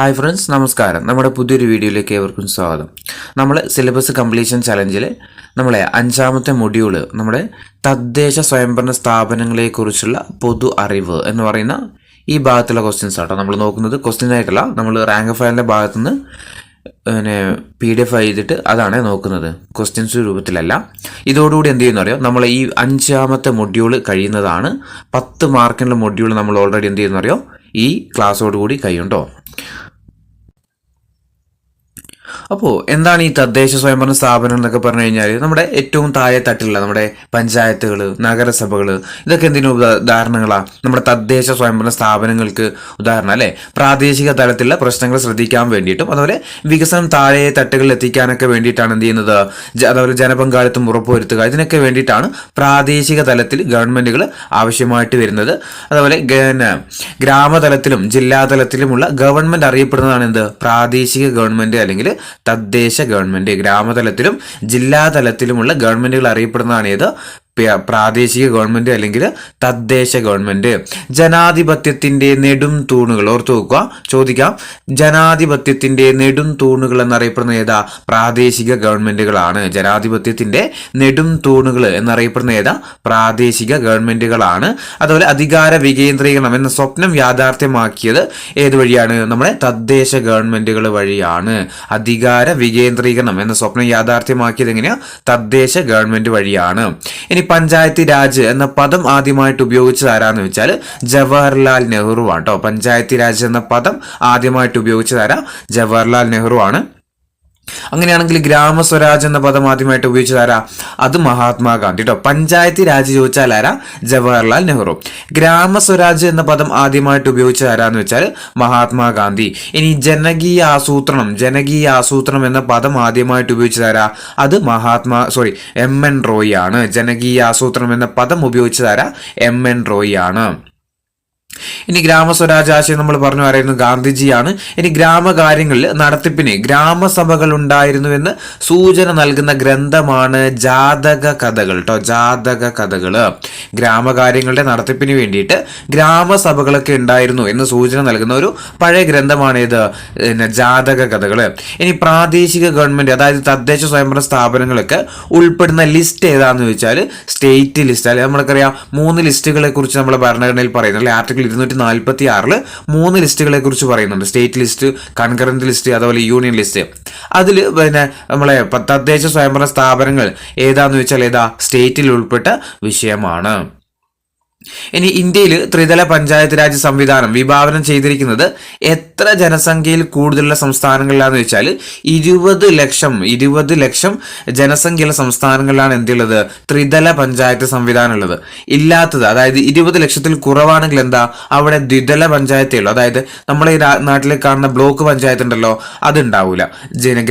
Hi friends, നമസ്കാരം. നമ്മുടെ പുതിയൊരു വീഡിയോയിലേക്ക് ഏവർക്കും സ്വാഗതം. നമ്മൾ സിലബസ് കംപ്ലീഷൻ ചലഞ്ചിൽ നമ്മളെ 5ാമത്തെ മൊഡ്യൂള് നമ്മുടെ തദ്ദേശ സ്വയംഭരണ സ്ഥാപനങ്ങളെക്കുറിച്ചുള്ള പൊതു അറിവ് എന്ന് പറയുന്ന ഈ ഭാഗത്തുള്ള ക്വസ്റ്റ്യൻസ് ആട്ടോ നമ്മൾ നോക്കുന്നത്. ക്വസ്റ്റ്യൻ ആയിട്ടല്ല, നമ്മൾ റാങ്ക് ഫയലിൻ്റെ ഭാഗത്തുനിന്ന് PDF ചെയ്തിട്ട് അതാണ് നോക്കുന്നത്, ക്വസ്റ്റ്യൻസ് രൂപത്തിലല്ല. ഇതോടുകൂടി എന്ത് ചെയ്യുന്ന അറിയാം, നമ്മൾ ഈ 5ാമത്തെ മൊഡ്യൂള് കഴിയുന്നതാണ്. 10 മാർക്കിനുള്ള മൊഡ്യൂൾ നമ്മൾ ഓൾറെഡി എന്ത് ചെയ്യുന്ന അറിയോ, ഈ ക്ലാസ്സോടുകൂടി കഴിയുണ്ടോ. അപ്പോൾ എന്താണ് ഈ തദ്ദേശ സ്വയംഭരണ സ്ഥാപനം എന്നൊക്കെ പറഞ്ഞു കഴിഞ്ഞാൽ, നമ്മുടെ ഏറ്റവും താഴെ തട്ടിലുള്ള നമ്മുടെ പഞ്ചായത്തുകൾ, നഗരസഭകൾ, ഇതൊക്കെ എന്തിനു ഉദാഹരണങ്ങളാണ്? നമ്മുടെ തദ്ദേശ സ്വയംഭരണ സ്ഥാപനങ്ങൾക്ക് ഉദാഹരണം അല്ലേ. പ്രാദേശിക തലത്തിലുള്ള പ്രശ്നങ്ങൾ ശ്രദ്ധിക്കാൻ വേണ്ടിയിട്ടും അതുപോലെ വികസനം താഴെ തട്ടുകളിൽ എത്തിക്കാനൊക്കെ വേണ്ടിയിട്ടാണ് എന്ത് ചെയ്യുന്നത്, അതുപോലെ ജനപങ്കാളിത്തം ഉറപ്പുവരുത്തുക, ഇതിനൊക്കെ വേണ്ടിയിട്ടാണ് പ്രാദേശിക തലത്തിൽ ഗവൺമെൻറ്റുകൾ ആവശ്യമായിട്ട് വരുന്നത്. അതുപോലെ ഗ്രാമതലത്തിലും ജില്ലാതലത്തിലുമുള്ള ഗവൺമെൻറ് അറിയപ്പെടുന്നതാണ് എന്ത്, പ്രാദേശിക ഗവൺമെൻറ് അല്ലെങ്കിൽ തദ്ദേശ ഗവൺമെന്റ്. ഗ്രാമതലത്തിലും ജില്ലാതലത്തിലുമുള്ള ഗവൺമെന്റുകൾ അറിയപ്പെടുന്നതാണ് ഏത്, പ്രാദേശിക ഗവൺമെന്റ് അല്ലെങ്കിൽ തദ്ദേശ ഗവൺമെന്റ്. ജനാധിപത്യത്തിന്റെ നെടും തൂണുകൾ ഓർത്തു വെക്കുക, ചോദിക്കാം. ജനാധിപത്യത്തിന്റെ നെടും തൂണുകൾ എന്നറിയപ്പെടുന്ന ഏതാ, പ്രാദേശിക ഗവൺമെന്റുകളാണ്. ജനാധിപത്യത്തിന്റെ നെടും തൂണുകൾ എന്നറിയപ്പെടുന്ന ഏതാ, പ്രാദേശിക ഗവൺമെന്റുകളാണ്. അതുപോലെ അധികാര വികേന്ദ്രീകരണം എന്ന സ്വപ്നം യാഥാർത്ഥ്യമാക്കിയത് ഏത് വഴിയാണ്, നമ്മുടെ തദ്ദേശ ഗവൺമെന്റുകൾ വഴിയാണ്. അധികാര വികേന്ദ്രീകരണം എന്ന സ്വപ്നം യാഥാർത്ഥ്യമാക്കിയത് എങ്ങനെയാ, തദ്ദേശ ഗവൺമെന്റ് വഴിയാണ്. ഇനി പഞ്ചായത്തി രാജ് എന്ന പദം ആദ്യമായിട്ട് ഉപയോഗിച്ചത് ആരാന്ന് വെച്ചാൽ ജവഹർലാൽ നെഹ്റു ആണ് കേട്ടോ. പഞ്ചായത്തി രാജ് എന്ന പദം ആദ്യമായിട്ട് ഉപയോഗിച്ചത് ആരാ, ജവഹർലാൽ നെഹ്റു ആണ്. അങ്ങനെയാണെങ്കിൽ ഗ്രാമസ്വരാജ് എന്ന പദം ആദ്യമായിട്ട് ഉപയോഗിച്ചത് ആരാ, അത് മഹാത്മാഗാന്ധി കേട്ടോ. പഞ്ചായത്തി രാജ് ചോദിച്ചാൽ ആരാ, ജവഹർലാൽ നെഹ്റു. ഗ്രാമസ്വരാജ് എന്ന പദം ആദ്യമായിട്ട് ഉപയോഗിച്ചത് ആരാന്ന് വെച്ചാൽ മഹാത്മാഗാന്ധി. ഇനി ജനകീയ ആസൂത്രണം എന്ന പദം ആദ്യമായിട്ട് ഉപയോഗിച്ചത് ആരാ, അത് MN റോയ് ആണ്. ജനകീയ ആസൂത്രണം എന്ന പദം ഉപയോഗിച്ചത് ആരാ, MN റോയ് ആണ്. ഇനി ഗ്രാമസ്വരാജ് ആശയം നമ്മൾ പറഞ്ഞു പറയുന്നത് ഗാന്ധിജിയാണ്. ഇനി ഗ്രാമകാര്യങ്ങളിൽ നടത്തിപ്പിന് ഗ്രാമസഭകൾ ഉണ്ടായിരുന്നുവെന്ന് സൂചന നൽകുന്ന ഗ്രന്ഥമാണ് ജാതക കഥകൾ കേട്ടോ. ജാതക കഥകള് ഗ്രാമകാര്യങ്ങളുടെ നടത്തിപ്പിന് വേണ്ടിയിട്ട് ഗ്രാമസഭകളൊക്കെ ഉണ്ടായിരുന്നു എന്ന് സൂചന നൽകുന്ന ഒരു പഴയ ഗ്രന്ഥമാണ് ഇത്, ജാതക കഥകള്. ഇനി പ്രാദേശിക ഗവൺമെന്റ് അതായത് തദ്ദേശ സ്വയംഭരണ സ്ഥാപനങ്ങളൊക്കെ ഉൾപ്പെടുന്ന ലിസ്റ്റ് ഏതാന്ന് ചോദിച്ചാൽ സ്റ്റേറ്റ് ലിസ്റ്റ്. അല്ലെ നമ്മൾക്കറിയാം 3 ലിസ്റ്റുകളെ കുറിച്ച് നമ്മുടെ ഭരണഘടനയിൽ പറയുന്നത് അല്ലെ, ആർട്ടിക്കിൾ 246 3 ലിസ്റ്റുകളെ കുറിച്ച് പറയുന്നുണ്ട്. സ്റ്റേറ്റ് ലിസ്റ്റ്, കൺകറന്റ് ലിസ്റ്റ്, അതുപോലെ യൂണിയൻ ലിസ്റ്റ്. അതിൽ നമ്മളെ തദ്ദേശ സ്വയംഭരണ സ്ഥാപനങ്ങൾ ഏതാന്ന് വെച്ചാൽ ഏതാ, സ്റ്റേറ്റിൽ ഉൾപ്പെട്ട വിഷയമാണ്. ഇനി ഇന്ത്യയിൽ ത്രിതല പഞ്ചായത്ത് രാജ് സംവിധാനം വിഭാവനം ചെയ്തിരിക്കുന്നത് എത്ര ജനസംഖ്യയിൽ കൂടുതലുള്ള സംസ്ഥാനങ്ങളിലാന്ന് വെച്ചാൽ 20 ലക്ഷം ജനസംഖ്യയുള്ള സംസ്ഥാനങ്ങളിലാണ് എന്തുള്ളത്, ത്രിതല പഞ്ചായത്ത് സംവിധാനം ഉള്ളത്. ഇല്ലാത്തത് അതായത് 20 ലക്ഷത്തിൽ കുറവാണെങ്കിൽ എന്താ, അവിടെ ദ്വിതല പഞ്ചായത്തേ ഉള്ളൂ. അതായത് നമ്മളെ ഈ നാട്ടിൽ കാണുന്ന ബ്ലോക്ക് പഞ്ചായത്ത് ഉണ്ടല്ലോ, അത് ഉണ്ടാവില്ല.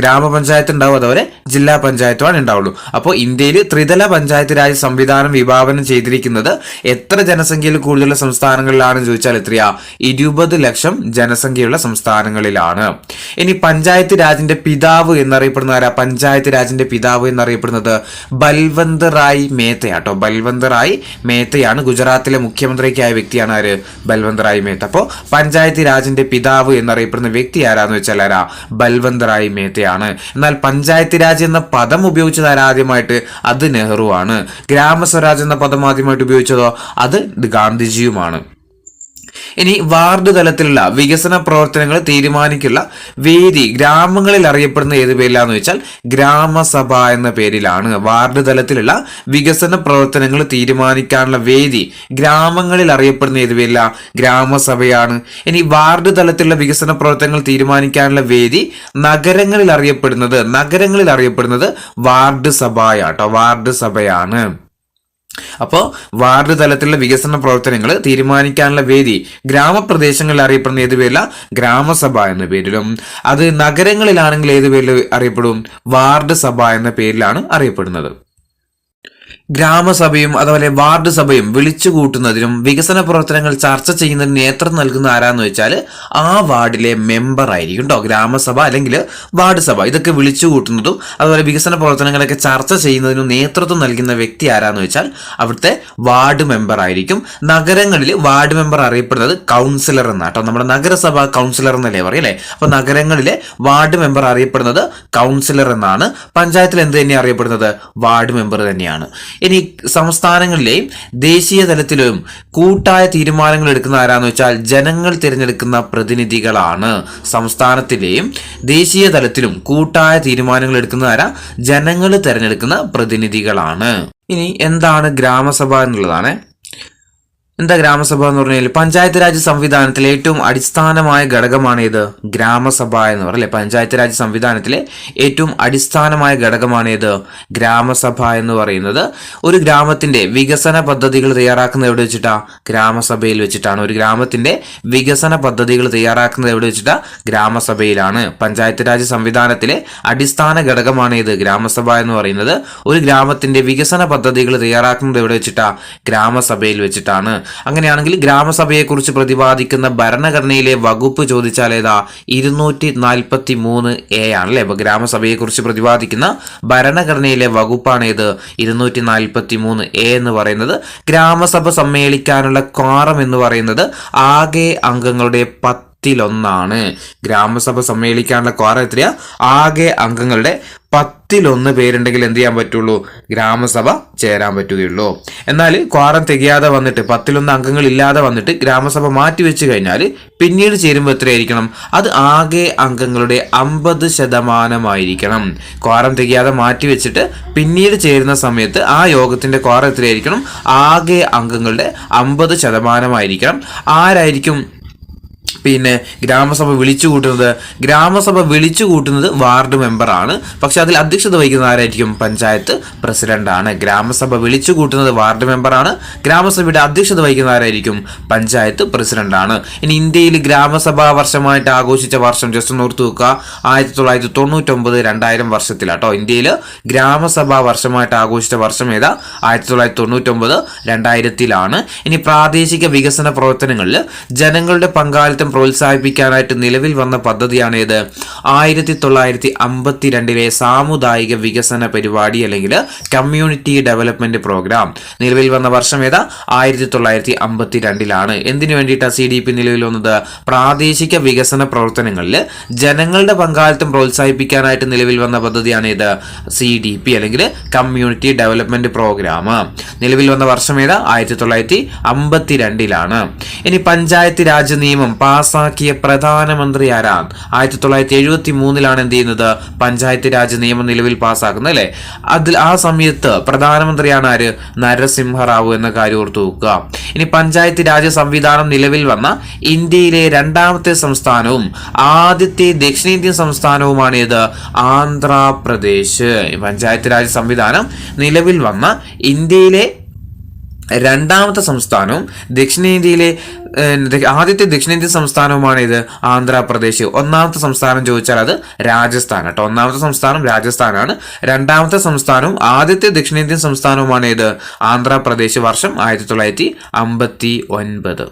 ഗ്രാമപഞ്ചായത്ത് ഉണ്ടാവും, അതുപോലെ ജില്ലാ പഞ്ചായത്തുമാണ് ഉണ്ടാവുള്ളൂ. അപ്പോൾ ഇന്ത്യയിൽ ത്രിതല പഞ്ചായത്ത് രാജ് സംവിധാനം വിഭാവനം ചെയ്തിരിക്കുന്നത് എത്ര ജനസംഖ്യയിൽ കൂടുതലുള്ള സംസ്ഥാനങ്ങളിലാണെന്ന് ചോദിച്ചാൽ എത്രയാ, 20 ലക്ഷം ജനസംഖ്യയുള്ള സംസ്ഥാനങ്ങളിലാണ്. ഇനി പഞ്ചായത്ത് രാജിന്റെ പിതാവ് എന്നറിയപ്പെടുന്ന ആരാ, പഞ്ചായത്ത് രാജിന്റെ പിതാവ് എന്നറിയപ്പെടുന്നത് ബൽവന്ത് റായ് മേത്തയാട്ടോ. ബൽവന്ത് റായ് മേത്തയാണ്. ഗുജറാത്തിലെ മുഖ്യമന്ത്രിക്കായ വ്യക്തിയാണ് ആര്, ബൽവന്ത് റായ് മേത്ത. അപ്പോൾ പഞ്ചായത്ത് രാജിന്റെ പിതാവ് എന്നറിയപ്പെടുന്ന വ്യക്തി ആരാന്ന് വെച്ചാൽ ആരാ, ബൽവന്ത് റായ് മേത്തയാണ്. എന്നാൽ പഞ്ചായത്ത് രാജ് എന്ന പദം ഉപയോഗിച്ചത് ആദ്യമായിട്ട്, അത് നെഹ്റു ആണ്. ഗ്രാമസ്വരാജ് എന്ന പദം ആദ്യമായിട്ട് ഉപയോഗിച്ചതോ, അത് ഗാന്ധിജിയുമാണ്. ഇനി വാർഡ് തലത്തിലുള്ള വികസന പ്രവർത്തനങ്ങൾ തീരുമാനിക്കുന്ന വേദി ഗ്രാമങ്ങളിൽ അറിയപ്പെടുന്ന ഏത് പേരിലാന്ന് വെച്ചാൽ ഗ്രാമസഭ എന്ന പേരിലാണ്. വാർഡ് തലത്തിലുള്ള വികസന പ്രവർത്തനങ്ങൾ തീരുമാനിക്കാനുള്ള വേദി ഗ്രാമങ്ങളിൽ അറിയപ്പെടുന്ന ഏത് പേരില, ഗ്രാമസഭയാണ്. ഇനി വാർഡ് തലത്തിലുള്ള വികസന പ്രവർത്തനങ്ങൾ തീരുമാനിക്കാനുള്ള വേദി നഗരങ്ങളിൽ അറിയപ്പെടുന്നത് വാർഡ് സഭയാട്ടോ. വാർഡ് സഭയാണ്. അപ്പോൾ വാർഡ് തലത്തിലുള്ള വികസന പ്രവർത്തനങ്ങൾ തീരുമാനിക്കാനുള്ള വേദി ഗ്രാമപ്രദേശങ്ങളിൽ അറിയപ്പെടുന്ന ഏത് പേരില, ഗ്രാമസഭ എന്ന പേരിലും. അത് നഗരങ്ങളിലാണെങ്കിൽ ഏത് പേരിൽ അറിയപ്പെടും, വാർഡ് സഭ എന്ന പേരിലാണ് അറിയപ്പെടുന്നത്. ഗ്രാമസഭയും അതുപോലെ വാർഡ് സഭയും വിളിച്ചു കൂട്ടുന്നതിനും വികസന പ്രവർത്തനങ്ങൾ ചർച്ച ചെയ്യുന്നതിനും നേതൃത്വം നൽകുന്ന ആരാന്ന് വെച്ചാൽ ആ വാർഡിലെ മെമ്പർ ആയിരിക്കും കേട്ടോ. ഗ്രാമസഭ അല്ലെങ്കിൽ വാർഡ് സഭ ഇതൊക്കെ വിളിച്ചു കൂട്ടുന്നതും അതുപോലെ വികസന പ്രവർത്തനങ്ങളൊക്കെ ചർച്ച ചെയ്യുന്നതിനും നേതൃത്വം നൽകുന്ന വ്യക്തി ആരാന്ന് വെച്ചാൽ അവിടുത്തെ വാർഡ് മെമ്പർ ആയിരിക്കും. നഗരങ്ങളിൽ വാർഡ് മെമ്പർ അറിയപ്പെടുന്നത് കൗൺസിലർ എന്നാട്ടോ. നമ്മുടെ നഗരസഭ കൗൺസിലർ എന്നല്ലേ പറയും അല്ലേ. അപ്പൊ നഗരങ്ങളിലെ വാർഡ് മെമ്പർ അറിയപ്പെടുന്നത് കൗൺസിലർ എന്നാണ്. പഞ്ചായത്തിൽ എന്ത് തന്നെയാണ് അറിയപ്പെടുന്നത്? വാർഡ് മെമ്പർ തന്നെയാണ്. ഇനി സംസ്ഥാനങ്ങളിലെയും ദേശീയ തലത്തിലും കൂട്ടായ തീരുമാനങ്ങൾ എടുക്കുന്ന ആരാന്ന് വെച്ചാൽ ജനങ്ങൾ തിരഞ്ഞെടുക്കുന്ന പ്രതിനിധികളാണ്. സംസ്ഥാനത്തിലെയും ദേശീയ തലത്തിലും കൂട്ടായ തീരുമാനങ്ങൾ എടുക്കുന്ന ആരാ? ജനങ്ങൾ തിരഞ്ഞെടുക്കുന്ന പ്രതിനിധികളാണ്. ഇനി എന്താണ് ഗ്രാമസഭ എന്നുള്ളതാണ്. എന്താ ഗ്രാമസഭ എന്ന് പറഞ്ഞാൽ പഞ്ചായത്ത് രാജ് സംവിധാനത്തിലെ ഏറ്റവും അടിസ്ഥാനമായ ഘടകമാണ് ഇത് ഗ്രാമസഭ എന്ന് പറയല്ലേ. പഞ്ചായത്ത് രാജ് സംവിധാനത്തിലെ ഏറ്റവും അടിസ്ഥാനമായ ഘടകമാണ് ഇത് ഗ്രാമസഭ എന്ന് പറയുന്നത്. ഒരു ഗ്രാമത്തിന്റെ വികസന പദ്ധതികൾ തയ്യാറാക്കുന്നത് എവിടെ വെച്ചിട്ടാ? ഗ്രാമസഭയിൽ വെച്ചിട്ടാണ്. ഒരു ഗ്രാമത്തിന്റെ വികസന പദ്ധതികൾ തയ്യാറാക്കുന്നത് എവിടെ വെച്ചിട്ടാ? ഗ്രാമസഭയിലാണ്. പഞ്ചായത്ത് രാജ് സംവിധാനത്തിലെ അടിസ്ഥാന ഘടകമാണ് ഇത് ഗ്രാമസഭ എന്ന് പറയുന്നത്. ഒരു ഗ്രാമത്തിന്റെ വികസന പദ്ധതികൾ തയ്യാറാക്കുന്നത് എവിടെ വെച്ചിട്ടാ? ഗ്രാമസഭയിൽ വെച്ചിട്ടാണ്. അങ്ങനെയാണെങ്കിൽ ഗ്രാമസഭയെക്കുറിച്ച് പ്രതിപാദിക്കുന്ന ഭരണഘടനയിലെ വകുപ്പ് ചോദിച്ചാൽ ഏതാ? 243A ആണല്ലേ. അപ്പൊ ഗ്രാമസഭയെക്കുറിച്ച് പ്രതിപാദിക്കുന്ന ഭരണഘടനയിലെ വകുപ്പാണ് ഏത്? 243A എന്ന് പറയുന്നത്. ഗ്രാമസഭ സമ്മേളിക്കാനുള്ള ക്വാറം എന്ന് പറയുന്നത് ആകെ അംഗങ്ങളുടെ 10-1. ഗ്രാമസഭ സമ്മേളിക്കാനുള്ള ക്വാറം എത്രയാ? ആകെ അംഗങ്ങളുടെ 10-1 പേരുണ്ടെങ്കിൽ എന്ത് ചെയ്യാൻ പറ്റുള്ളൂ? ഗ്രാമസഭ ചേരാൻ പറ്റുകയുള്ളൂ. എന്നാൽ ക്വാറം തികയാതെ വന്നിട്ട് 10-1 അംഗങ്ങൾ ഇല്ലാതെ വന്നിട്ട് ഗ്രാമസഭ മാറ്റിവെച്ച് കഴിഞ്ഞാൽ പിന്നീട് ചേരുമ്പോൾ എത്രയായിരിക്കണം? അത് ആകെ അംഗങ്ങളുടെ 50% ക്വാറം തികയാതെ മാറ്റിവെച്ചിട്ട് പിന്നീട് ചേരുന്ന സമയത്ത് ആ യോഗത്തിന്റെ ക്വാറം എത്രയായിരിക്കണം? ആകെ അംഗങ്ങളുടെ 50% ആരായിരിക്കും പിന്നെ ഗ്രാമസഭ വിളിച്ചു കൂട്ടുന്നത്? ഗ്രാമസഭ വിളിച്ചു കൂട്ടുന്നത് വാർഡ് മെമ്പറാണ്. പക്ഷെ അതിൽ അധ്യക്ഷത വഹിക്കുന്ന ആരായിരിക്കും? പഞ്ചായത്ത് പ്രസിഡന്റ് ആണ്. ഗ്രാമസഭ വിളിച്ചു കൂട്ടുന്നത് വാർഡ് മെമ്പറാണ്. ഗ്രാമസഭയുടെ അധ്യക്ഷത വഹിക്കുന്ന ആരായിരിക്കും? പഞ്ചായത്ത് പ്രസിഡന്റ് ആണ്. ഇനി ഇന്ത്യയിൽ ഗ്രാമസഭാ വർഷമായിട്ട് ആഘോഷിച്ച വർഷം ജസ്റ്റ് ഒന്ന് ഓർത്തു വെക്കുക. 1999-2000 വർഷത്തിലാട്ടോ ഇന്ത്യയിൽ ഗ്രാമസഭാ വർഷമായിട്ട് ആഘോഷിച്ച വർഷം ഏതാ? 1999-2000. ഇനി പ്രാദേശിക വികസന പ്രവർത്തനങ്ങളിൽ ജനങ്ങളുടെ പങ്കാളിത്തം പ്രോത്സാഹിപ്പിക്കാനായിട്ട് നിലവിൽ വന്ന പദ്ധതിയാണ് ഏത്? 1952 സാമുദായിക വികസന പരിപാടി അല്ലെങ്കിൽ കമ്മ്യൂണിറ്റി ഡെവലപ്മെന്റ് പ്രോഗ്രാം. നിലവിൽ വന്ന വർഷം ഏതാ? 1952. എന്തിനു വേണ്ടിയിട്ടാണ് CDP നിലവിൽ വന്നത്? പ്രാദേശിക വികസന പ്രവർത്തനങ്ങളിൽ ജനങ്ങളുടെ പങ്കാളിത്തം പ്രോത്സാഹിപ്പിക്കാനായിട്ട് നിലവിൽ വന്ന പദ്ധതിയാണ് ഏത്? CDP അല്ലെങ്കിൽ കമ്മ്യൂണിറ്റി ഡെവലപ്മെന്റ് പ്രോഗ്രാം. നിലവിൽ വന്ന വർഷം ഏതാ? 1952. ഇനി പഞ്ചായത്ത് രാജ് നിയമം പാസാക്കിയ പ്രധാനമന്ത്രി ആരാണ്? 1973 എന്ത് ചെയ്യുന്നത്? പഞ്ചായത്ത് രാജ് നിയമം നിലവിൽ പാസ്സാക്കുന്നത് അല്ലെ. അതിൽ ആ സമയത്ത് പ്രധാനമന്ത്രിയാണ് ആര്? നരസിംഹറാവു എന്ന കാര്യം ഓർത്തു വെക്കുക. ഇനി പഞ്ചായത്ത് രാജ് സംവിധാനം നിലവിൽ വന്ന ഇന്ത്യയിലെ രണ്ടാമത്തെ സംസ്ഥാനവും ആദ്യത്തെ ദക്ഷിണേന്ത്യൻ സംസ്ഥാനവുമാണ് ഏത്? ആന്ധ്രാപ്രദേശ്. പഞ്ചായത്ത് രാജ് സംവിധാനം നിലവിൽ വന്ന ഇന്ത്യയിലെ രണ്ടാമത്തെ സംസ്ഥാനവും ദക്ഷിണേന്ത്യയിലെ ആദ്യത്തെ ദക്ഷിണേന്ത്യൻ സംസ്ഥാനവുമാണ് ഇത് ആന്ധ്രാപ്രദേശ്. ഒന്നാമത്തെ സംസ്ഥാനം ചോദിച്ചാൽ അത് രാജസ്ഥാൻ കേട്ടോ. ഒന്നാമത്തെ സംസ്ഥാനം രാജസ്ഥാനാണ്. രണ്ടാമത്തെ സംസ്ഥാനവും ആദ്യത്തെ ദക്ഷിണേന്ത്യൻ സംസ്ഥാനവുമാണ് ഇത് ആന്ധ്രാപ്രദേശ്. വർഷം 1959.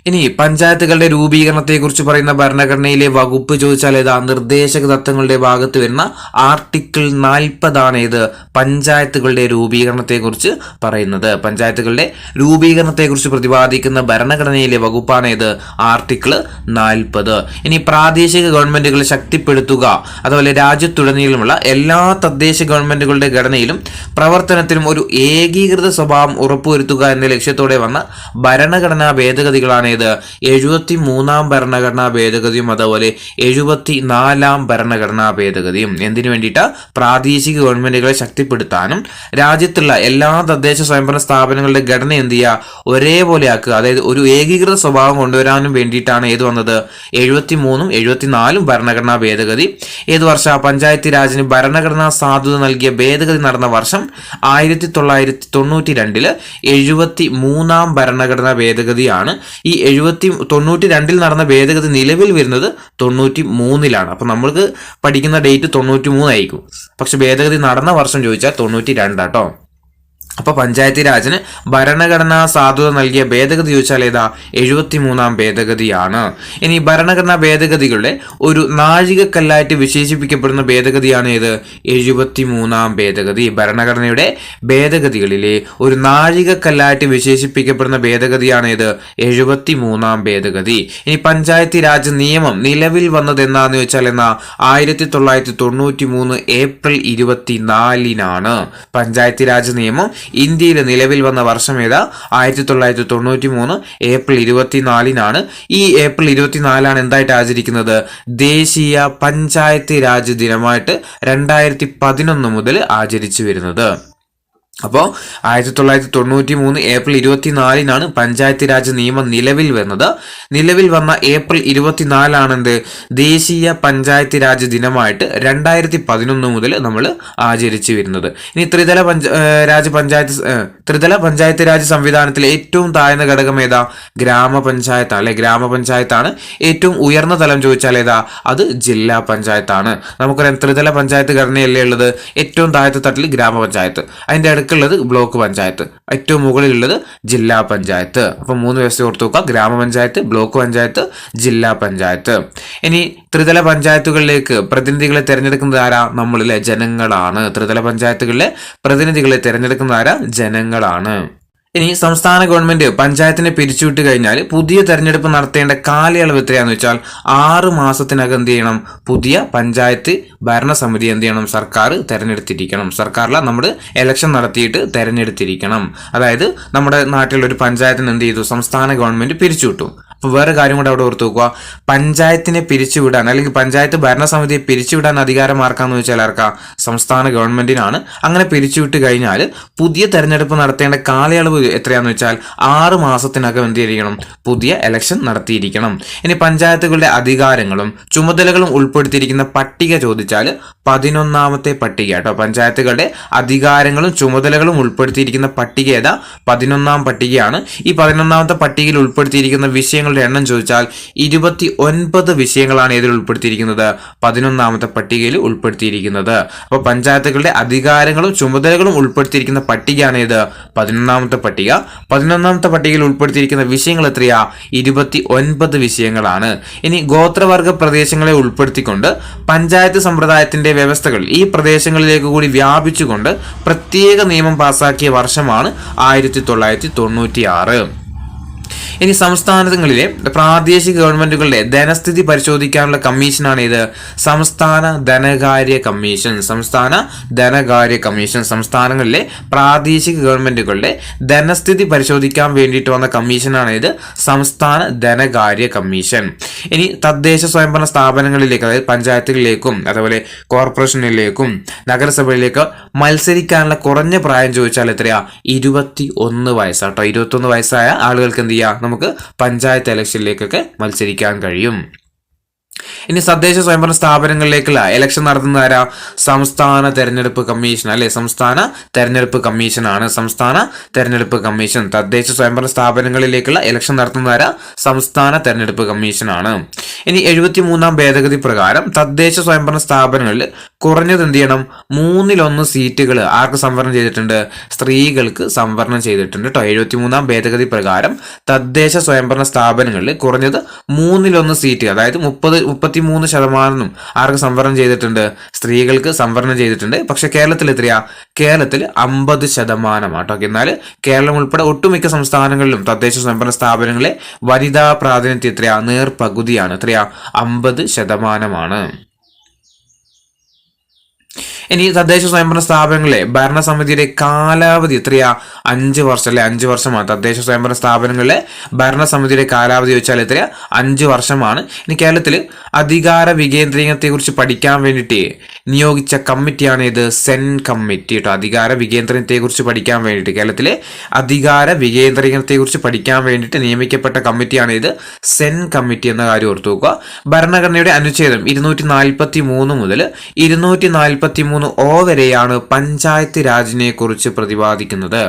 ഇനി പഞ്ചായത്തുകളുടെ രൂപീകരണത്തെക്കുറിച്ച് പറയുന്ന ഭരണഘടനയിലെ വകുപ്പ് ചോദിച്ചാൽ ഏതാ? നിർദ്ദേശക തത്വങ്ങളുടെ ഭാഗത്ത് വരുന്ന ആർട്ടിക്കിൾ 40 ഏത്? പഞ്ചായത്തുകളുടെ രൂപീകരണത്തെക്കുറിച്ച് പറയുന്നത്. പഞ്ചായത്തുകളുടെ രൂപീകരണത്തെക്കുറിച്ച് പ്രതിപാദിക്കുന്ന ഭരണഘടനയിലെ വകുപ്പാണ് ഏത്? ആർട്ടിക്കിൾ 40. ഇനി പ്രാദേശിക ഗവൺമെന്റുകളെ ശക്തിപ്പെടുത്തുക, അതുപോലെ രാജ്യത്തുടനീളമുള്ള എല്ലാ തദ്ദേശ ഗവൺമെന്റുകളുടെ ഘടനയിലും പ്രവർത്തനത്തിലും ഒരു ഏകീകൃത സ്വഭാവം ഉറപ്പുവരുത്തുക എന്ന ലക്ഷ്യത്തോടെ വന്ന ഭരണഘടനാ ഭേദഗതികളാണ് ഏത്? 73-ാം ഭരണഘടനാ ഭേദഗതിയും അതുപോലെ 74-ാം ഭരണഘടനാ ഭേദഗതിയും. എന്തിനു വേണ്ടിയിട്ടാ? പ്രാദേശിക ഗവൺമെന്റുകളെ ശക്തിപ്പെടുത്താനും രാജ്യത്തുള്ള എല്ലാ തദ്ദേശ സ്വയംഭരണ സ്ഥാപനങ്ങളുടെ ഘടന എന്ത് ചെയ്യുക? ഒരേപോലെ ആക്കുക, അതായത് ഒരു ഏകീകൃത സ്വഭാവം കൊണ്ടുവരാനും വേണ്ടിയിട്ടാണ് ഏത് വന്നത്? 73-ഉം 74-ഉം ഭരണഘടനാ ഭേദഗതി. ഏത് വർഷം? പഞ്ചായത്ത് രാജിന് ഭരണഘടനാ സാധുത നൽകിയ ഭേദഗതി നടന്ന വർഷം 1992 73-ാം ഭരണഘടനാ ഭേദഗതിയാണ്. ഈ 92 നടന്ന ഭേദഗതി നിലവിൽ വരുന്നത് 93-ലാണ്. അപ്പൊ നമ്മൾക്ക് പഠിക്കുന്ന ഡേറ്റ് 93 ആയിരിക്കും. പക്ഷെ ഭേദഗതി നടന്ന വർഷം ചോദിച്ചാൽ 92 കേട്ടോ. അപ്പൊ പഞ്ചായത്തി രാജിന് ഭരണഘടനാ സാധുത നൽകിയ ഭേദഗതി ചോദിച്ചാൽ ഏതാ? 73-ാം ഭേദഗതിയാണ്. ഇനി ഭരണഘടനാ ഭേദഗതികളുടെ ഒരു നാഴികക്കല്ലായിട്ട് വിശേഷിപ്പിക്കപ്പെടുന്ന ഭേദഗതിയാണ് ഏത്? 73-ാം ഭേദഗതി. ഭരണഘടനയുടെ ഭേദഗതികളിലെ ഒരു നാഴികക്കല്ലായിട്ട് വിശേഷിപ്പിക്കപ്പെടുന്ന ഭേദഗതിയാണ് ഏത്? 73-ാം ഭേദഗതി. ഇനി പഞ്ചായത്തി രാജ് നിയമം നിലവിൽ വന്നത് എന്നാന്ന് ചോദിച്ചാൽ 1993 ഏപ്രിൽ 24-നാണ് പഞ്ചായത്തി രാജ് നിയമം ഇന്ത്യയിൽ നിലവിൽ വന്ന വർഷം ഏതാ? 1993 ഏപ്രിൽ 24-നാണ്. ഈ ഏപ്രിൽ 24-ആണ് എന്തായിട്ട് ആചരിക്കുന്നത്? ദേശീയ പഞ്ചായത്ത് രാജ് ദിനമായിട്ട് 2011 മുതൽ ആചരിച്ചു വരുന്നത്. അപ്പോൾ 1993 ഏപ്രിൽ 24-നാണ് പഞ്ചായത്ത് രാജ് നിയമം നിലവിൽ വന്നത്. നിലവിൽ വന്ന ഏപ്രിൽ 24-ആണ് എന്ത്? ദേശീയ പഞ്ചായത്ത് രാജ് ദിനമായിട്ട് 2011 മുതൽ നമ്മൾ ആചരിച്ചു വരുന്നത്. ഇനി ത്രിതല പഞ്ചായത്ത് രാജ് സംവിധാനത്തിലെ ഏറ്റവും താഴ്ന്ന ഘടകം ഏതാ? ഗ്രാമപഞ്ചായത്താണ് അല്ലെ? ഗ്രാമപഞ്ചായത്താണ്. ഏറ്റവും ഉയർന്ന തലം ചോദിച്ചാൽ ഏതാ? അത് ജില്ലാ പഞ്ചായത്താണ്. നമുക്കറിയാം ത്രിതല പഞ്ചായത്ത് ഘടനയല്ലേ ഉള്ളത്? ഏറ്റവും താഴത്തെ തട്ടിൽ ഗ്രാമപഞ്ചായത്ത്, അതിന്റെ അടുക്കുള്ളത് ബ്ലോക്ക് പഞ്ചായത്ത്, ഏറ്റവും മുകളിലുള്ളത് ജില്ലാ പഞ്ചായത്ത്. അപ്പൊ 3 വ്യവസ്ഥ ഓർത്ത് നോക്കുക: ഗ്രാമപഞ്ചായത്ത്, ബ്ലോക്ക് പഞ്ചായത്ത്, ജില്ലാ പഞ്ചായത്ത്. ഇനി ത്രിതല പഞ്ചായത്തുകളിലേക്ക് പ്രതിനിധികളെ തിരഞ്ഞെടുക്കുന്നത് ആരാ? നമ്മളിലെ ജനങ്ങളാണ്. ത്രിതല പഞ്ചായത്തുകളിലെ പ്രതിനിധികളെ തിരഞ്ഞെടുക്കുന്നത് ആരാ? ജനങ്ങളാണ്. ഇനി സംസ്ഥാന ഗവൺമെന്റ് പഞ്ചായത്തിനെ പിരിച്ചുവിട്ട് കഴിഞ്ഞാൽ പുതിയ തെരഞ്ഞെടുപ്പ് നടത്തേണ്ട കാലയളവ് എത്രയാന്ന് വെച്ചാൽ 6 മാസത്തിനകം എന്ത് ചെയ്യണം? പുതിയ പഞ്ചായത്ത് ഭരണസമിതി എന്ത് ചെയ്യണം? സർക്കാർ തെരഞ്ഞെടുത്തിരിക്കണം. സർക്കാരിൽ നമ്മൾ ഇലക്ഷൻ നടത്തിയിട്ട് തെരഞ്ഞെടുത്തിരിക്കണം. അതായത് നമ്മുടെ നാട്ടിലുള്ള ഒരു പഞ്ചായത്തിന് എന്ത് ചെയ്തു? സംസ്ഥാന ഗവൺമെന്റ് പിരിച്ചുവിട്ടു. അപ്പൊ വേറെ കാര്യം കൂടെ അവിടെ ഓർത്ത് നോക്കുക: പഞ്ചായത്തിനെ പിരിച്ചുവിടാൻ അല്ലെങ്കിൽ പഞ്ചായത്ത് ഭരണസമിതിയെ പിരിച്ചുവിടാൻ അധികാരം ആർക്കാന്ന് വെച്ചാൽ ആർക്കാ? സംസ്ഥാന ഗവൺമെന്റിനാണ്. അങ്ങനെ പിരിച്ചുവിട്ട് കഴിഞ്ഞാൽ പുതിയ തെരഞ്ഞെടുപ്പ് നടത്തേണ്ട കാലയളവ് എത്രയാന്ന് വെച്ചാൽ 6 മാസത്തിനകം എന്ത് ചെയ്യണം? പുതിയ ഇലക്ഷൻ നടത്തിയിരിക്കണം. ഇനി പഞ്ചായത്തുകളുടെ അധികാരങ്ങളും ചുമതലകളും ഉൾപ്പെടുത്തിയിരിക്കുന്ന പട്ടിക ചോദിച്ചാൽ 11-ാമത്തെ പട്ടിക കേട്ടോ. പഞ്ചായത്തുകളുടെ അധികാരങ്ങളും ചുമതലകളും ഉൾപ്പെടുത്തിയിരിക്കുന്ന പട്ടിക ഏതാ? 11-ാം പട്ടികയാണ്. ഈ 11-ാമത്തെ പട്ടികയിൽ ഉൾപ്പെടുത്തിയിരിക്കുന്ന വിഷയങ്ങളുടെ എണ്ണം ചോദിച്ചാൽ 29 വിഷയങ്ങളാണ് ഇതിൽ ഉൾപ്പെടുത്തിയിരിക്കുന്നത്, 11-ാമത്തെ പട്ടികയിൽ ഉൾപ്പെടുത്തിയിരിക്കുന്നത്. അപ്പോൾ പഞ്ചായത്തുകളുടെ അധികാരങ്ങളും ചുമതലകളും ഉൾപ്പെടുത്തിയിരിക്കുന്ന പട്ടികയാണ് ഇത് 11-ാമത്തെ പട്ടിക. 11-ാമത്തെ പട്ടികയിൽ ഉൾപ്പെടുത്തിയിരിക്കുന്ന വിഷയങ്ങൾ എത്രയാ? 29 വിഷയങ്ങളാണ്. ഇനി ഗോത്രവർഗ പ്രദേശങ്ങളെ ഉൾപ്പെടുത്തിക്കൊണ്ട് പഞ്ചായത്ത് സമ്പ്രദായത്തിന്റെ വ്യവസ്ഥകൾ ഈ പ്രദേശങ്ങളിലേക്ക് കൂടി വ്യാപിച്ചുകൊണ്ട് പ്രത്യേക നിയമം പാസാക്കിയ വർഷമാണ് 1996. ഇനി സംസ്ഥാനങ്ങളിലെ പ്രാദേശിക ഗവൺമെന്റുകളുടെ ധനസ്ഥിതി പരിശോധിക്കാനുള്ള കമ്മീഷനാണ് ഇത് സംസ്ഥാന ധനകാര്യ കമ്മീഷൻ. സംസ്ഥാന ധനകാര്യ കമ്മീഷൻ സംസ്ഥാനങ്ങളിലെ പ്രാദേശിക ഗവൺമെന്റുകളുടെ ധനസ്ഥിതി പരിശോധിക്കാൻ വേണ്ടിയിട്ട് വന്ന കമ്മീഷനാണ് ഇത് സംസ്ഥാന ധനകാര്യ കമ്മീഷൻ. ഇനി തദ്ദേശ സ്വയംഭരണ സ്ഥാപനങ്ങളിലേക്ക്, അതായത് പഞ്ചായത്തുകളിലേക്കും അതുപോലെ കോർപ്പറേഷനിലേക്കും നഗരസഭയിലേക്ക് മത്സരിക്കാനുള്ള കുറഞ്ഞ പ്രായം ചോദിച്ചാൽ എത്രയാ? 21 വയസ്സാട്ടോ. 21 വയസ്സായ ആളുകൾക്ക് എന്ത് ചെയ്യാം? നമുക്ക് പഞ്ചായത്ത് ഇലക്ഷനിലേക്കൊക്കെ മത്സരിക്കാൻ കഴിയും. ഇനി തദ്ദേശ സ്വയംഭരണ സ്ഥാപനങ്ങളിലേക്കുള്ള ഇലക്ഷൻ നടത്തുന്ന ആരാ? സംസ്ഥാന തെരഞ്ഞെടുപ്പ് കമ്മീഷൻ അല്ലെ? സംസ്ഥാന തെരഞ്ഞെടുപ്പ് കമ്മീഷനാണ്. സംസ്ഥാന തെരഞ്ഞെടുപ്പ് കമ്മീഷൻ. തദ്ദേശ സ്വയംഭരണ സ്ഥാപനങ്ങളിലേക്കുള്ള ഇലക്ഷൻ നടത്തുന്ന ആരാ? സംസ്ഥാന തെരഞ്ഞെടുപ്പ് കമ്മീഷനാണ്. ഇനി 73-ാം ഭേദഗതി പ്രകാരം തദ്ദേശ സ്വയംഭരണ സ്ഥാപനങ്ങളിൽ കുറഞ്ഞത് എന്ത് ചെയ്യണം? 1/3 സീറ്റുകൾ ആർക്ക് സംവരണം ചെയ്തിട്ടുണ്ട്? സ്ത്രീകൾക്ക് സംവരണം ചെയ്തിട്ടുണ്ട് കേട്ടോ. 73-ാം ഭേദഗതി പ്രകാരം തദ്ദേശ സ്വയംഭരണ സ്ഥാപനങ്ങളിൽ കുറഞ്ഞത് 1/3 സീറ്റ്, അതായത് 33% ആർക്ക് സംവരണം ചെയ്തിട്ടുണ്ട്? സ്ത്രീകൾക്ക് സംവരണം ചെയ്തിട്ടുണ്ട്. പക്ഷെ കേരളത്തിൽ എത്രയാ? കേരളത്തിൽ 50% ആട്ടോ. എന്നാൽ കേരളം ഉൾപ്പെടെ ഒട്ടുമിക്ക സംസ്ഥാനങ്ങളിലും തദ്ദേശ സ്വയംഭരണ സ്ഥാപനങ്ങളിലെ വനിതാ പ്രാതിനിധ്യം എത്രയാ? നേർപകുതിയാണ്. എത്രയാ? 50%. ഇനി തദ്ദേശ സ്വയംഭരണ സ്ഥാപനങ്ങളിലെ ഭരണസമിതിയുടെ കാലാവധി എത്രയാ? 5 വർഷം അല്ലെ? 5 വർഷമാണ്. തദ്ദേശ സ്വയംഭരണ സ്ഥാപനങ്ങളിലെ ഭരണസമിതിയുടെ കാലാവധി വെച്ചാൽ എത്രയാ? 5 വർഷമാണ്. ഇനി കേരളത്തിൽ അധികാര വികേന്ദ്രീകരണത്തെ കുറിച്ച് പഠിക്കാൻ വേണ്ടിയിട്ട് നിയോഗിച്ച കമ്മിറ്റിയാണ് ഇത് സെൻ കമ്മിറ്റി കേട്ടോ. അധികാര വികേന്ദ്രീകരണത്തെ കുറിച്ച് പഠിക്കാൻ വേണ്ടിയിട്ട് കേരളത്തിലെ അധികാര വികേന്ദ്രീകരണത്തെ കുറിച്ച് പഠിക്കാൻ വേണ്ടിയിട്ട് നിയമിക്കപ്പെട്ട കമ്മിറ്റിയാണ് ഇത് സെൻ കമ്മിറ്റി എന്ന കാര്യം ഓർത്തു നോക്കുക. ഭരണഘടനയുടെ അനുച്ഛേദം 243 മുതൽ 243 വരെയാണ് പഞ്ചായത്ത് രാജിനെ കുറിച്ച് പ്രതിപാദിക്കുന്നത്.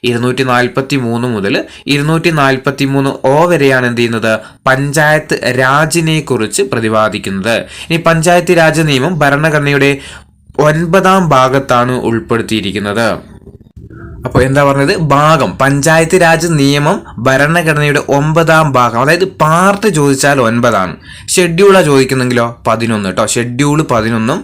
243 മുതൽ 243 വരെയാണ് എന്ത് ചെയ്യുന്നത്? പഞ്ചായത്ത് രാജിനെ കുറിച്ച് പ്രതിപാദിക്കുന്നത്. ഇനി പഞ്ചായത്ത് രാജ് നിയമം ഭരണഘടനയുടെ 9-ാം ഭാഗത്താണ് ഉൾപ്പെടുത്തിയിരിക്കുന്നത്. അപ്പോൾ എന്താ പറഞ്ഞത്, ഭാഗം പഞ്ചായത്ത് രാജ് നിയമം ഭരണഘടനയുടെ 9ാം ഭാഗം, അതായത് പാർട്ട് ചോദിച്ചാൽ 9 ഷെഡ്യൂളാ ചോദിക്കുന്നെങ്കിലോ 11 കേട്ടോ. ഷെഡ്യൂൾ 11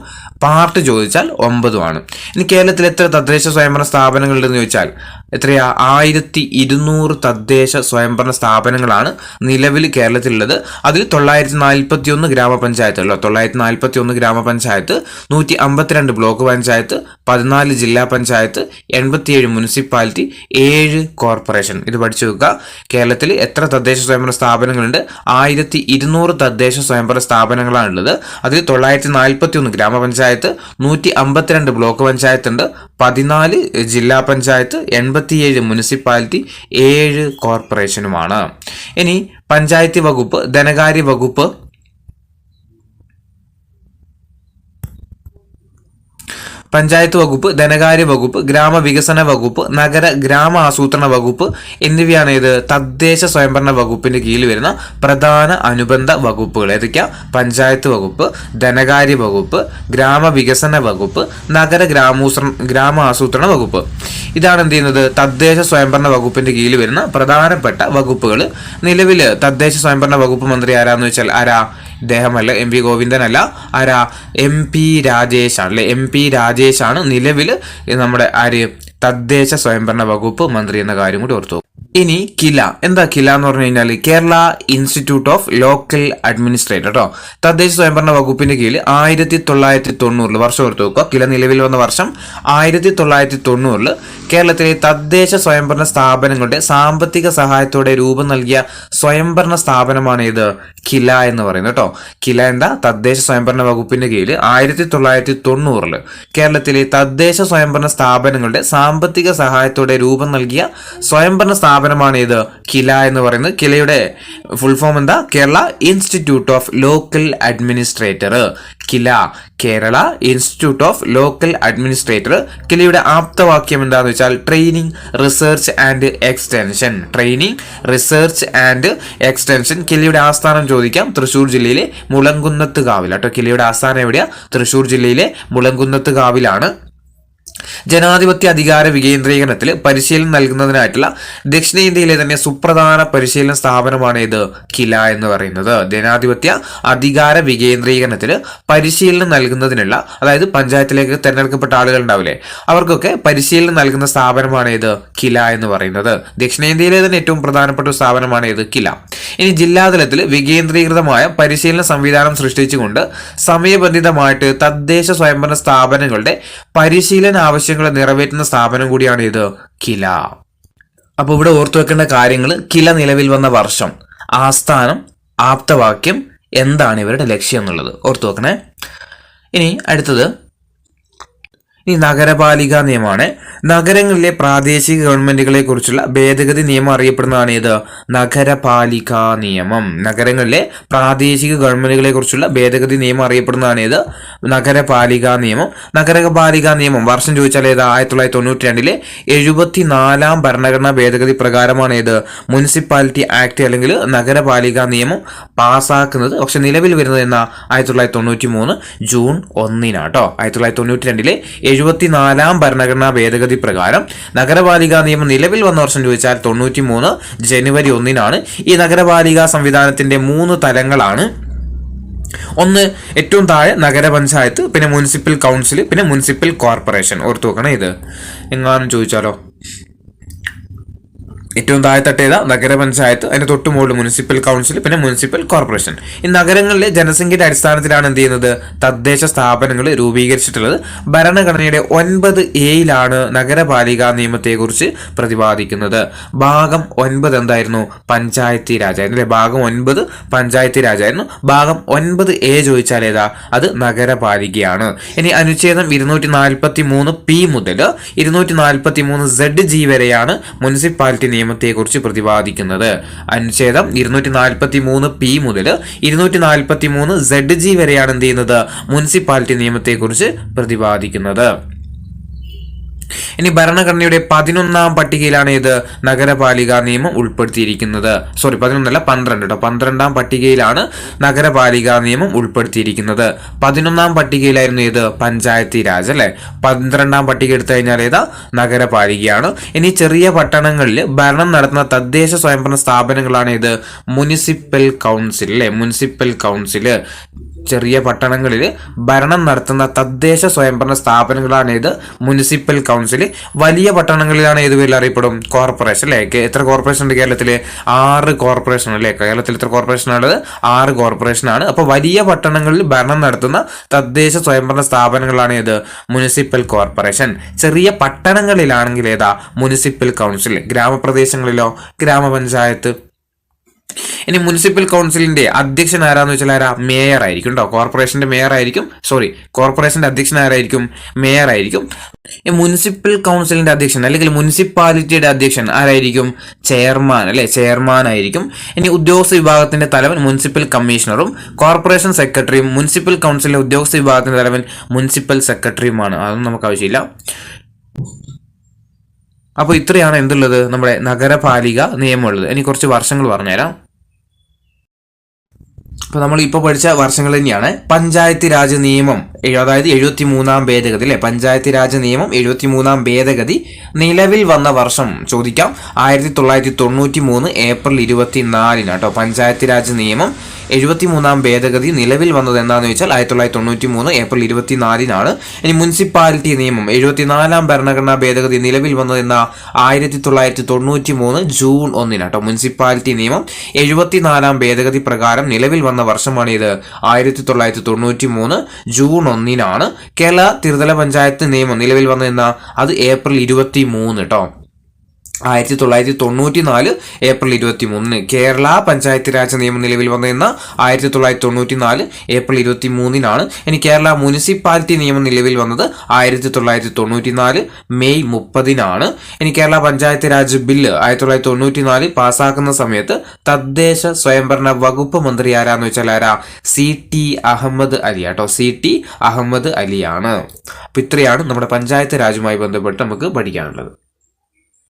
പാർട്ട് ചോദിച്ചാൽ 9 ഇനി കേരളത്തിൽ എത്ര തദ്ദേശ സ്വയംഭരണ സ്ഥാപനങ്ങളുണ്ടെന്ന് ചോദിച്ചാൽ എത്രയാ, 1200 തദ്ദേശ സ്വയംഭരണ സ്ഥാപനങ്ങളാണ് നിലവിൽ കേരളത്തിലുള്ളത്. അതിൽ 941 ഗ്രാമപഞ്ചായത്തുകളോ, 941 ഗ്രാമപഞ്ചായത്ത്, 152 ബ്ലോക്ക് പഞ്ചായത്ത്, 14 ജില്ലാ പഞ്ചായത്ത്, 87 മുനിസിപ്പാലിറ്റി, 7 കോർപ്പറേഷൻ. ഇത് പഠിച്ചു വെക്കുക. കേരളത്തിൽ എത്ര തദ്ദേശ സ്വയംഭരണ സ്ഥാപനങ്ങളുണ്ട്? 1200 തദ്ദേശ സ്വയംഭരണ സ്ഥാപനങ്ങളാണുള്ളത്. അതിൽ 941 ഗ്രാമപഞ്ചായത്ത്, 152 ബ്ലോക്ക് പഞ്ചായത്ത് ഉണ്ട്, 14 ജില്ലാ പഞ്ചായത്ത്, 87 മുനിസിപ്പാലിറ്റി, 7 കോർപ്പറേഷനുമാണ്. ഇനി പഞ്ചായത്ത് വകുപ്പ്, ധനകാര്യ വകുപ്പ്, പഞ്ചായത്ത് വകുപ്പ്, ധനകാര്യ വകുപ്പ്, ഗ്രാമവികസന വകുപ്പ്, നഗര ഗ്രാമ ആസൂത്രണ വകുപ്പ് എന്നിവയാണ് ഇത് തദ്ദേശ സ്വയംഭരണ വകുപ്പിന്റെ കീഴിൽ വരുന്ന പ്രധാന അനുബന്ധ വകുപ്പുകൾ. ഏതൊക്കെയാ? പഞ്ചായത്ത് വകുപ്പ്, ധനകാര്യ വകുപ്പ്, ഗ്രാമവികസന വകുപ്പ്, നഗര ഗ്രാമ ആസൂത്രണ വകുപ്പ്. ഇതാണ് എന്ത് ചെയ്യുന്നത്, തദ്ദേശ സ്വയംഭരണ വകുപ്പിന്റെ കീഴിൽ വരുന്ന പ്രധാനപ്പെട്ട വകുപ്പുകൾ. നിലവിൽ തദ്ദേശ സ്വയംഭരണ വകുപ്പ് മന്ത്രി ആരാന്ന് വെച്ചാൽ ഇദ്ദേഹമല്ല, MP ഗോവിന്ദൻ അല്ല, MP രാജേഷാണ് അല്ലെ. MP രാജേഷാണ് നിലവിൽ നമ്മുടെ തദ്ദേശ സ്വയംഭരണ വകുപ്പ് മന്ത്രി എന്ന കാര്യം കൂടി ഓർത്തു. ഇനി കില. എന്താ കില എന്ന് പറഞ്ഞു കഴിഞ്ഞാൽ Kerala institute of local administrator കേട്ടോ. തദ്ദേശ സ്വയംഭരണ വകുപ്പിന്റെ കീഴിൽ 1990 വർഷം ഓർത്തു വെക്കുക. കില നിലവിൽ വന്ന വർഷം 1990 കേരളത്തിലെ തദ്ദേശ സ്വയംഭരണ സ്ഥാപനങ്ങളുടെ സാമ്പത്തിക സഹായത്തോടെ രൂപം നൽകിയ സ്വയംഭരണ സ്ഥാപനമാണ് ഇത് കില എന്ന് പറയുന്നത് കേട്ടോ. കില എന്താ? തദ്ദേശ സ്വയംഭരണ വകുപ്പിന്റെ കീഴിൽ 1990 കേരളത്തിലെ തദ്ദേശ സ്വയംഭരണ സ്ഥാപനങ്ങളുടെ സാമ്പത്തിക സഹായത്തോടെ രൂപം നൽകിയ സ്വയംഭരണ സ്ഥാപനമാണ് ഇത് കില എന്ന് പറയുന്നത്. കിലയുടെ ഫുൾ ഫോം എന്താ? Kerala institute of local administrator. KILA, Kerala institute of local administrator. കിലയുടെ ആപ്തവാക്യം എന്താന്ന് വെച്ചാൽ training, research and extension. Training, research and extension. കിലയുടെ ആസ്ഥാനം ചോദിക്കാം, തൃശ്ശൂർ ജില്ലയിലെ മുളങ്കുന്നത്ത് കാവിൽ കേട്ടോ. കിലയുടെ ആസ്ഥാനം എവിടെയാ? തൃശ്ശൂർ ജില്ലയിലെ മുളങ്കുന്നത്ത് കാവിലാണ്. ജനാധിപത്യ അധികാര വികേന്ദ്രീകരണത്തിൽ പരിശീലനം നൽകുന്നതിനായിട്ടുള്ള ദക്ഷിണേന്ത്യയിലെ തന്നെ സുപ്രധാന പരിശീലന സ്ഥാപനമാണ് ഇത് കില എന്ന് പറയുന്നത്. ജനാധിപത്യ അധികാര വികേന്ദ്രീകരണത്തിൽ പരിശീലനം നൽകുന്നതിനുള്ള, അതായത് പഞ്ചായത്തിലേക്ക് തിരഞ്ഞെടുക്കപ്പെട്ട ആളുകൾ ഉണ്ടാവില്ലേ, അവർക്കൊക്കെ പരിശീലനം നൽകുന്ന സ്ഥാപനമാണ് ഇത് കില എന്ന് പറയുന്നത്. ദക്ഷിണേന്ത്യയിലെ തന്നെ ഏറ്റവും പ്രധാനപ്പെട്ട സ്ഥാപനമാണ് ഇത് കില. ഇനി ജില്ലാതലത്തിൽ വികേന്ദ്രീകൃതമായ പരിശീലന സംവിധാനം സൃഷ്ടിച്ചുകൊണ്ട് സമയബന്ധിതമായിട്ട് തദ്ദേശ സ്വയംഭരണ സ്ഥാപനങ്ങളുടെ പരിശീലന ആവശ്യങ്ങൾ നിറവേറ്റുന്ന സ്ഥാപനം കൂടിയാണ് ഇത് കില. അപ്പോൾ ഇവിടെ ഓർത്തു വെക്കേണ്ട കാര്യങ്ങൾ: കില നിലവിൽ വന്ന വർഷം, ആസ്ഥാനം, ആപ്തവാക്യം, എന്താണ് ഇവരുടെ ലക്ഷ്യം എന്നുള്ളത് ഓർത്തു വെക്കണേ. ഇനി അടുത്തത് നഗരപാലിക നിയമമാണ്. നഗരങ്ങളിലെ പ്രാദേശിക ഗവൺമെന്റുകളെ കുറിച്ചുള്ള ഭേദഗതി നിയമം അറിയപ്പെടുന്നതാണ് ഇത് നഗരപാലിക നിയമം. നഗരങ്ങളിലെ പ്രാദേശിക ഗവൺമെന്റുകളെ കുറിച്ചുള്ള ഭേദഗതി നിയമം അറിയപ്പെടുന്നതാണ് ഇത് നഗരപാലിക നിയമം. നഗരപാലിക നിയമം വർഷം ചോദിച്ചാൽ ഏത്? 1992 74ാം ഭരണഘടനാ ഭേദഗതി പ്രകാരമാണ് ഇത് മുനിസിപ്പാലിറ്റി ആക്ട് അല്ലെങ്കിൽ നഗരപാലിക നിയമം പാസ്സാക്കുന്നത്. പക്ഷെ നിലവിൽ വരുന്നത് എന്നാ 1993 ജൂൺ 1 കേട്ടോ. 1992 74ാം ഭരണഘടനാ ഭേദഗതി പ്രകാരം നഗരപാലിക നിയമം നിലവിൽ വന്ന വർഷം ചോദിച്ചാൽ 93 ജനുവരി 1 ഈ നഗരപാലിക സംവിധാനത്തിന്റെ 3 തലങ്ങളാണ്. ഒന്ന്, ഏറ്റവും താഴെ നഗരപഞ്ചായത്ത്, പിന്നെ മുനിസിപ്പൽ കൗൺസിൽ, പിന്നെ മുനിസിപ്പൽ കോർപ്പറേഷൻ. ഓർത്തു വെക്കണം. ഇത് എങ്ങാനും ചോദിച്ചാലോ, ഏറ്റവും താഴെത്തട്ടേതാ? നഗരപഞ്ചായത്ത്, അതിന് തൊട്ട് മുകളിൽ മുനിസിപ്പൽ കൗൺസിൽ, പിന്നെ മുനിസിപ്പൽ കോർപ്പറേഷൻ. ഈ നഗരങ്ങളിലെ ജനസംഖ്യയുടെ അടിസ്ഥാനത്തിലാണ് എന്ത് ചെയ്യുന്നത്? തദ്ദേശ സ്ഥാപനങ്ങൾ രൂപീകരിച്ചിട്ടുള്ളത്. ഭരണഘടനയുടെ 9A നഗരപാലിക നിയമത്തെക്കുറിച്ച് പ്രതിപാദിക്കുന്നത്. ഭാഗം 9 എന്തായിരുന്നു? പഞ്ചായത്തി രാജായിരുന്നു അല്ലെ. ഭാഗം 9 പഞ്ചായത്തി രാജായിരുന്നു. ഭാഗം 9A ചോദിച്ചാൽ ഏതാ? അത് നഗരപാലികയാണ്. ഇനി അനുച്ഛേദം 243P മുതൽ 243ZG വരെയാണ് മുനിസിപ്പാലിറ്റി നിയമത്തെക്കുറിച്ച് പ്രതിപാദിക്കുന്നത്. അനുച്ഛേദം 243P മുതൽ 243ZG വരെയാണ് എന്ത് ചെയ്യുന്നത്? മുനിസിപ്പാലിറ്റി നിയമത്തെക്കുറിച്ച് പ്രതിപാദിക്കുന്നത്. ഇനി ഭരണഘടനയുടെ 11ാം പട്ടികയിലാണ് ഇത് നഗരപാലികാ നിയമം ഉൾപ്പെടുത്തിയിരിക്കുന്നത്. 12 കേട്ടോ. 12ാം പട്ടികയിലാണ് നഗരപാലികാ നിയമം ഉൾപ്പെടുത്തിയിരിക്കുന്നത്. 11ാം പട്ടികയിലായിരുന്നു ഇത് പഞ്ചായത്തി രാജ് അല്ലെ. 12ാം പട്ടിക എടുത്തു കഴിഞ്ഞാൽ ഏതാ നഗരപാലികയാണ്. ഇനി ചെറിയ പട്ടണങ്ങളിൽ ഭരണം നടത്തുന്ന തദ്ദേശ സ്വയംഭരണ സ്ഥാപനങ്ങളാണ് ഇത് മുനിസിപ്പൽ കൗൺസിൽ അല്ലെ. മുനിസിപ്പൽ കൗൺസില് ചെറിയ പട്ടണങ്ങളിൽ ഭരണം നടത്തുന്ന തദ്ദേശ സ്വയംഭരണ സ്ഥാപനങ്ങളാണ് ഇത് മുനിസിപ്പൽ കൗൺസിൽ. വലിയ പട്ടണങ്ങളിലാണ് ഏത് പേരിൽ അറിയപ്പെടും? കോർപ്പറേഷൻ അല്ലെ. എത്ര കോർപ്പറേഷൻ ഉണ്ട് കേരളത്തില്? 6 കോർപ്പറേഷൻ അല്ലെ. കേരളത്തിൽ എത്ര കോർപ്പറേഷൻ ഉള്ളത്? 6 കോർപ്പറേഷൻ ആണ്. അപ്പോൾ വലിയ പട്ടണങ്ങളിൽ ഭരണം നടത്തുന്ന തദ്ദേശ സ്വയംഭരണ സ്ഥാപനങ്ങളാണ് ഇത് മുനിസിപ്പൽ കോർപ്പറേഷൻ. ചെറിയ പട്ടണങ്ങളിലാണെങ്കിൽ ഏതാ മുനിസിപ്പൽ കൗൺസിൽ. ഗ്രാമപ്രദേശങ്ങളിലോ ഗ്രാമപഞ്ചായത്ത്. ഇനി മുനിസിപ്പൽ കൗൺസിലിന്റെ അധ്യക്ഷൻ ആരാന്ന് വെച്ചാൽ മേയർ ആയിരിക്കും കേട്ടോ. കോർപ്പറേഷന്റെ മേയർ ആയിരിക്കും. കോർപ്പറേഷന്റെ അധ്യക്ഷൻ ആരായിരിക്കും? മേയർ ആയിരിക്കും. മുനിസിപ്പൽ കൗൺസിലിന്റെ അധ്യക്ഷൻ അല്ലെങ്കിൽ മുനിസിപ്പാലിറ്റിയുടെ അധ്യക്ഷൻ ആരായിരിക്കും? ചെയർമാൻ അല്ലെ. ചെയർമാൻ ആയിരിക്കും. ഇനി ഉദ്യോഗസ്ഥ വിഭാഗത്തിന്റെ തലവൻ മുനിസിപ്പൽ കമ്മീഷണറും കോർപ്പറേഷൻ സെക്രട്ടറിയും മുനിസിപ്പൽ കൗൺസിലിലെ ഉദ്യോഗസ്ഥ വിഭാഗത്തിന്റെ തലവൻ മുനിസിപ്പൽ സെക്രട്ടറിയുമാണ്. അതൊന്നും നമുക്ക് ആവശ്യമില്ല. അപ്പോൾ ഇത്രയാണ് എന്തുള്ളത്? നമ്മുടെ നഗരപാലിക നിയമമുള്ളത്. ഇനി കുറച്ച് വർഷങ്ങൾ പറഞ്ഞുതരാം. അപ്പൊ നമ്മൾ ഇപ്പോൾ പഠിച്ച വർഷങ്ങൾ തന്നെയാണ്. പഞ്ചായത്തി രാജ് നിയമം അതായത് 73ാം ഭേദഗതി അല്ലെ. പഞ്ചായത്തി രാജ് നിയമം 73ാം ഭേദഗതി നിലവിൽ വന്ന വർഷം ചോദിക്കാം. 1993 ഏപ്രിൽ 24 കേട്ടോ. പഞ്ചായത്തി രാജ് നിയമം 73ാം ഭേദഗതി നിലവിൽ വന്നത് എന്താണെന്ന് വെച്ചാൽ 1993 ഏപ്രിൽ 24 ഇനി മുനിസിപ്പാലിറ്റി നിയമം 74ാം ഭരണഘടനാ ഭേദഗതി നിലവിൽ വന്നത് എന്നാ 1993 ജൂൺ 1 കേട്ടോ. മുനിസിപ്പാലിറ്റി നിയമം 74ാം ഭേദഗതി പ്രകാരം നിലവിൽ വന്ന വർഷമാണ് ഇത് 1993 ജൂൺ 1 കേരള ത്രിതല പഞ്ചായത്ത് നിയമം നിലവിൽ വന്നതെന്നാ അത് ഏപ്രിൽ 23 കേട്ടോ. 1994 ഏപ്രിൽ 23 കേരള പഞ്ചായത്ത് രാജ് നിയമം നിലവിൽ വന്നതെന്ന 1994 ഏപ്രിൽ 23 ഇനി കേരള മുനിസിപ്പാലിറ്റി നിയമം നിലവിൽ വന്നത് 1994 മെയ് 30 ഇനി കേരള പഞ്ചായത്ത് രാജ് ബില്ല് 1994 പാസ്സാക്കുന്ന സമയത്ത് തദ്ദേശ സ്വയംഭരണ വകുപ്പ് മന്ത്രി ആരാന്ന് വെച്ചാൽ CT അഹമ്മദ് അലി കേട്ടോ. CT അഹമ്മദ് അലിയാണ്. അപ്പൊ ഇത്രയാണ് നമ്മുടെ പഞ്ചായത്ത് രാജുമായി ബന്ധപ്പെട്ട് നമുക്ക് പഠിക്കാനുള്ളത്.